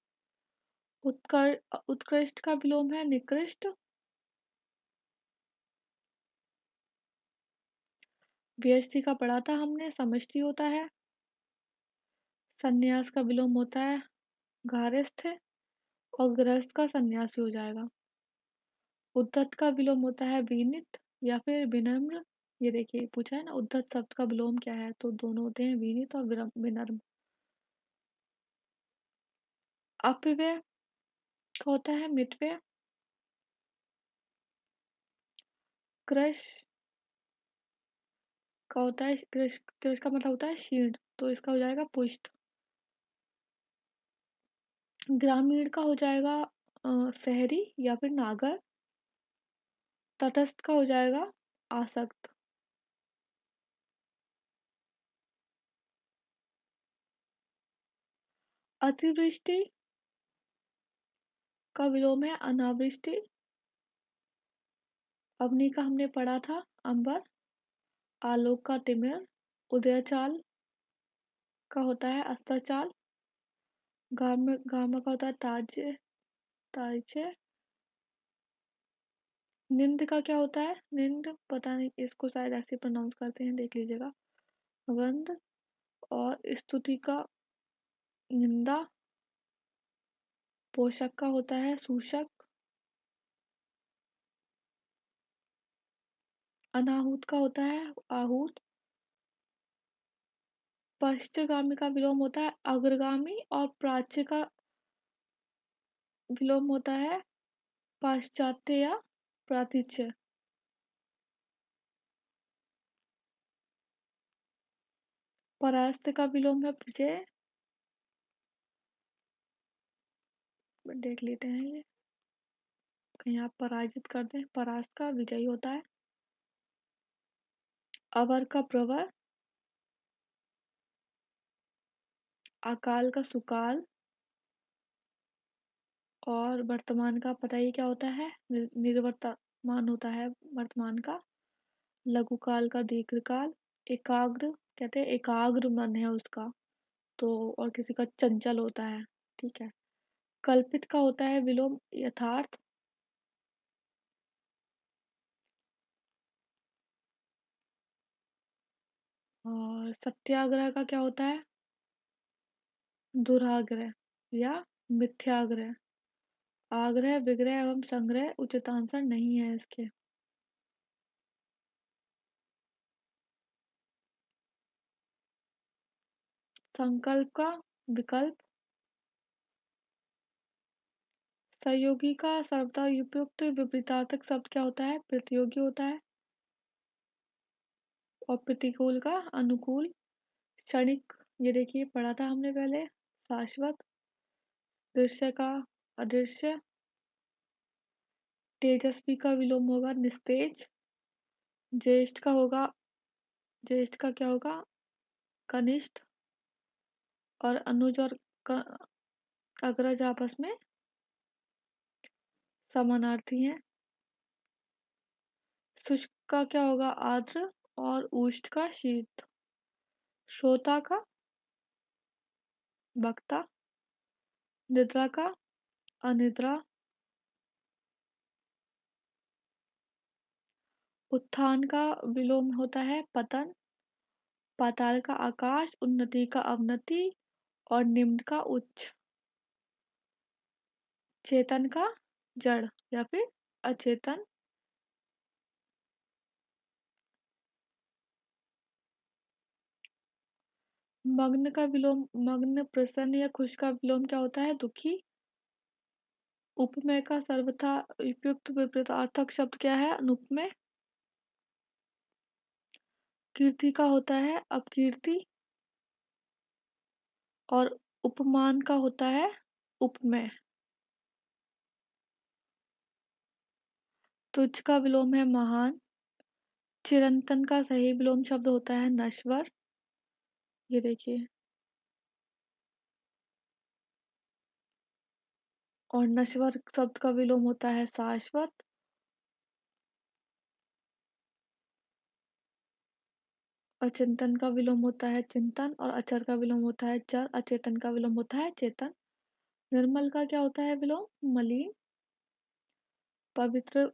उत्कृष्ट का विलोम है निकृष्ट। व्यष्टि का पढ़ा था हमने, समष्टि होता है। संन्यास का विलोम होता है गारस्थ। और गृहस्थ का सन्यासी हो जाएगा। उद्धत का विलोम होता है विनीत या फिर विनम्र। ये देखिए पूछा है ना, उद्धत शब्द का विलोम क्या है? तो दोनों होते हैं, विनीत और विनम्र। अपव्यय का होता है मितव्यय। कृश का होता है, कृश कृश का मतलब होता है शीर्ण, तो इसका हो जाएगा पुष्ट। ग्रामीण का हो जाएगा शहरी या फिर नागर। तटस्थ का हो जाएगा आसक्त। अतिवृष्टि का विलोम है अनावृष्टि। अग्नि का हमने पढ़ा था अंबर। आलोक का तिमिर। उदयचाल का होता है अस्ताचल। गामा का होता है ताज्य, ताज्य। निंद का क्या होता है? निंद पता नहीं, इसको शायद ऐसे प्रोनाउंस करते हैं, देख लीजिएगा। वंद। और स्तुति का निंदा। पोषक का होता है सूषक। अनाहूत का होता है आहूत। पश्चगामी का विलोम होता है अग्रगामी। और प्राच्य का विलोम होता है पाश्चात्य या प्रातिच्य। परास्त का विलोम है प्रत्यय। देख लेते हैं ये, कहीं आप पराजित कर दें। परास्त का विजयी होता है। अवर का प्रवर। अकाल का सुकाल। और वर्तमान का पता ही क्या होता है, निर्वर्तमान होता है वर्तमान का। लघु काल का दीर्घकाल। एकाग्र कहते हैं, एकाग्र मन है उसका, तो और किसी का चंचल होता है। ठीक है। कल्पित का होता है विलोम यथार्थ। और सत्याग्रह का क्या होता है, दुराग्रह या मिथ्याग्रह। आग्रह विग्रह एवं संग्रह उचित आंसर नहीं है इसके। संकल्प का विकल्प। सहयोगी का सर्वथा उपयुक्त विपरीतार्थक शब्द क्या होता है, प्रतियोगी होता है। और प्रतिकूल का अनुकूल। क्षणिक, ये देखिए पढ़ा था हमने पहले। शाश्वत। दृश्य का अदृश्य। तेजस्वी का विलोम होगा निस्तेज। ज्येष्ठ का होगा, ज्येष्ठ का क्या होगा, कनिष्ठ। और अनुज और अग्रज आपस में समानार्थी हैं। शुष्क का क्या होगा, आर्द्र। और उष्ण का शीत। श्रोता का वक्ता। निद्रा का अनिद्रा। उत्थान का विलोम होता है पतन। पाताल का आकाश। उन्नति का अवनति। और निम्न का उच्च। चेतन का जड़ या फिर अचेतन। मग्न का विलोम, मग्न प्रसन्न या खुश का विलोम क्या होता है, दुखी। उपमेय का सर्वथा उपयुक्त विपरीतार्थक शब्द क्या है, अनुपमेय। कीर्ति का होता है अपकीर्ति। और उपमान का होता है उपमेय। तुच्छ का विलोम है महान। चिरंतन का सही विलोम शब्द होता है नश्वर। ये देखिए। और नश्वर शब्द का विलोम होता है शाश्वत। अचिंतन का विलोम होता है चिंतन। और अचर का विलोम होता है चर। अचेतन का विलोम होता है चेतन। निर्मल का क्या होता है विलोम, मलिन। पवित्र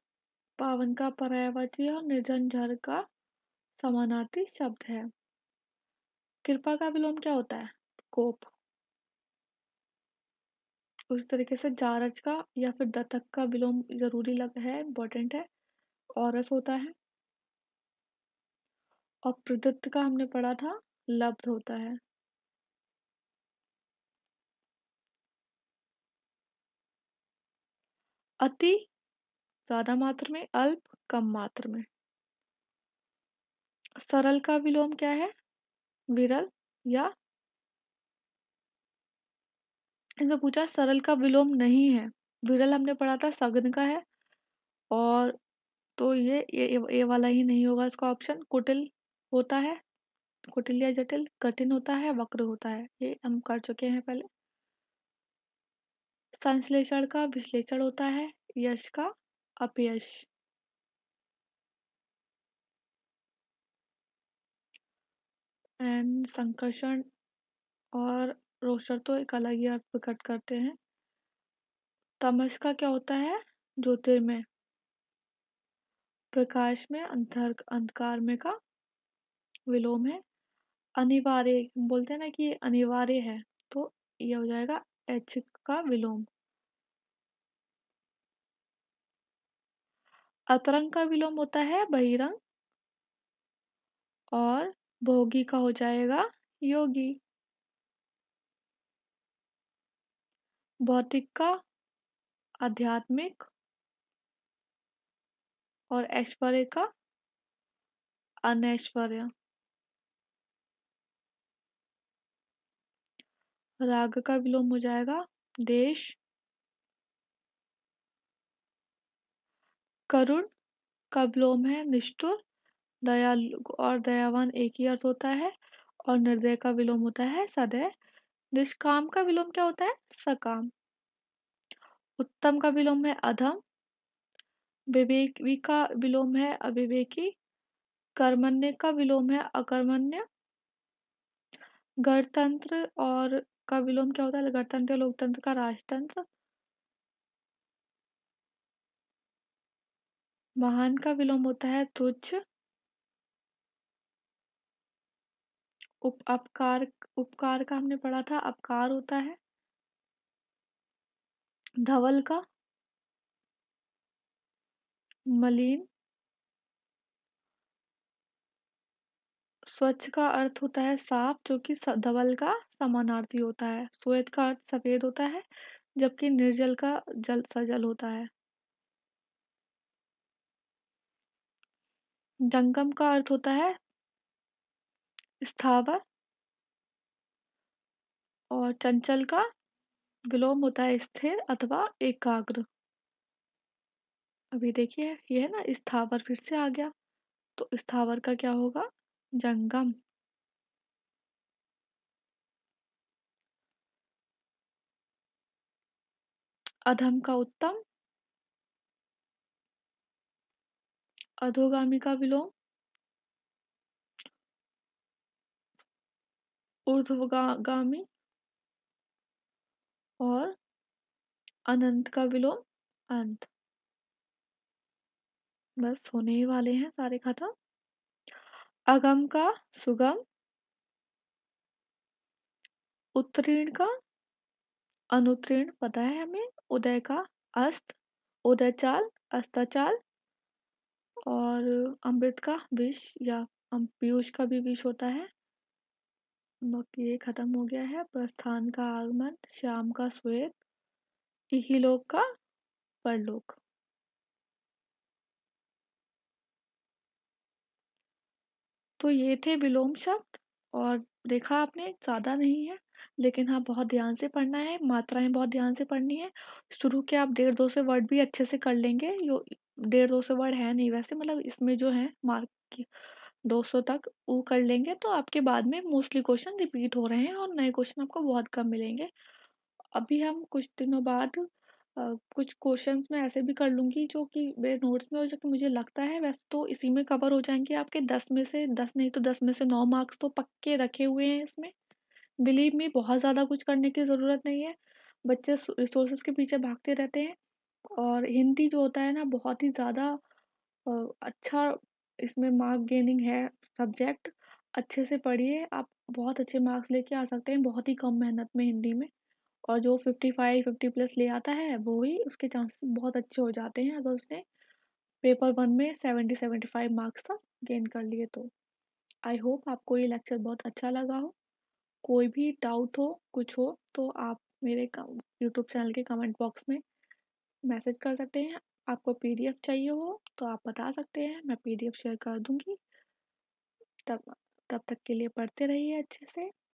पावन का पर्यायवाची और निर्जन झर का समानार्थी शब्द है। कृपा का विलोम क्या होता है, कोप। उस तरीके से जारज का या फिर दत्तक का विलोम जरूरी लग है, इम्पोर्टेंट है, औरस होता है। और प्रदत्त का हमने पढ़ा था लब्ध होता है। अति ज्यादा मात्रा में, अल्प कम मात्रा में। सरल का विलोम क्या है, विरल। या इसमें पूछा सरल का विलोम नहीं है। विरल हमने पढ़ा था सघन का है। और तो ये वाला ही नहीं होगा इसका ऑप्शन। कुटिल होता है, कुटिल या जटिल। कठिन होता है, वक्र होता है, ये हम कर चुके हैं पहले। संश्लेषण का विश्लेषण होता है। यश का अपयश। एंड संकर्षण और रोस्टर तो एक अलग ही अर्थ प्रकट करते हैं। तमस का क्या होता है, ज्योतिर्मय। प्रकाश में अंधकार में का विलोम है। अनिवार्य बोलते हैं ना कि ये अनिवार्य है, तो ये हो जाएगा ऐच्छिक का विलोम। अतरंग का विलोम होता है बहिरंग। और भोगी का हो जाएगा योगी। भौतिक का आध्यात्मिक। और ऐश्वर्य का अनैश्वर्य। राग का विलोम हो जाएगा देश। करुण का विलोम है निष्ठुर। दयालु और दयावान एक ही अर्थ होता है। और निर्दय का विलोम होता है सदैव। निष्काम का विलोम क्या होता है? सकाम। उत्तम का विलोम है अधम। विवेकी का विलोम है अविवेकी। कर्मण्य का विलोम है अकर्मण्य। गणतंत्र और का विलोम क्या होता है? गणतंत्र लोकतंत्र का राजतंत्र। महान का विलोम होता है तुच्छ। अपकार उपकार का हमने पढ़ा था अपकार होता है। धवल का मलिन। स्वच्छ का अर्थ होता है साफ, जो कि धवल का समानार्थी होता है। श्वेत का अर्थ सफेद होता है, जबकि निर्जल का जल सजल होता है। जंगम का अर्थ होता है स्थावर। और चंचल का विलोम होता है स्थिर अथवा एकाग्र। अभी देखिए ये है ना स्थावर, फिर से आ गया। तो स्थावर का क्या होगा? जंगम। अधम का उत्तम। अधोगामी का विलोम ऊर्ध्वगामी। और अनंत का विलोम अंत। बस होने ही वाले हैं सारे खत्म। अगम का सुगम। उत्तीर्ण का अनुत्तीर्ण पता है हमें। उदय का अस्त। उदयचाल अस्ताचाल। और अमृत का विष या पीयूष का भी विष होता है। बाकी ये खत्म हो गया है। प्रस्थान का आगमन। श्याम का श्वेत। इहलोक का परलोक। तो ये थे विलोम शब्द। और देखा आपने ज़्यादा नहीं है, लेकिन हाँ बहुत ध्यान से पढ़ना है, मात्राएं बहुत ध्यान से पढ़नी है। शुरू के आप 1.5-2 से वर्ड भी अच्छे से कर लेंगे। यो 1.5-2 से वर्ड है नहीं वैसे, मतलब इसमें जो है मार्क की 200 तक वो कर लेंगे तो आपके बाद में मोस्टली क्वेश्चन रिपीट हो रहे हैं और नए क्वेश्चन आपको बहुत कम मिलेंगे। अभी हम कुछ दिनों बाद कुछ क्वेश्चंस मैं ऐसे भी कर लूँगी जो कि मेरे नोट्स में, और जो कि मुझे लगता है वैसे तो इसी में कवर हो जाएंगे आपके 10 में से 10 नहीं तो 10 में से 9 मार्क्स तो पक्के रखे हुए हैं इसमें। बिलीव मी बहुत ज़्यादा कुछ करने की ज़रूरत नहीं है। बच्चे रिसोर्सेज के पीछे भागते रहते हैं। और हिंदी जो होता है ना बहुत ही ज़्यादा अच्छा इसमें मार्क गेनिंग है सब्जेक्ट। अच्छे से पढ़िए, आप बहुत अच्छे मार्क्स लेके आ सकते हैं बहुत ही कम मेहनत में हिंदी में। और जो 55-50 प्लस ले आता है वो ही उसके चांसेस बहुत अच्छे हो जाते हैं अगर उसने पेपर वन में 70-75 मार्क्स तक गेन कर लिए तो। आई होप आपको ये लेक्चर बहुत अच्छा लगा हो। कोई भी डाउट हो कुछ हो तो आप मेरे यूट्यूब चैनल के कमेंट बॉक्स में मैसेज कर सकते हैं। आपको पीडीएफ चाहिए हो तो आप बता सकते हैं, मैं पीडीएफ शेयर कर दूंगी। तब तब तक के लिए पढ़ते रहिए अच्छे से।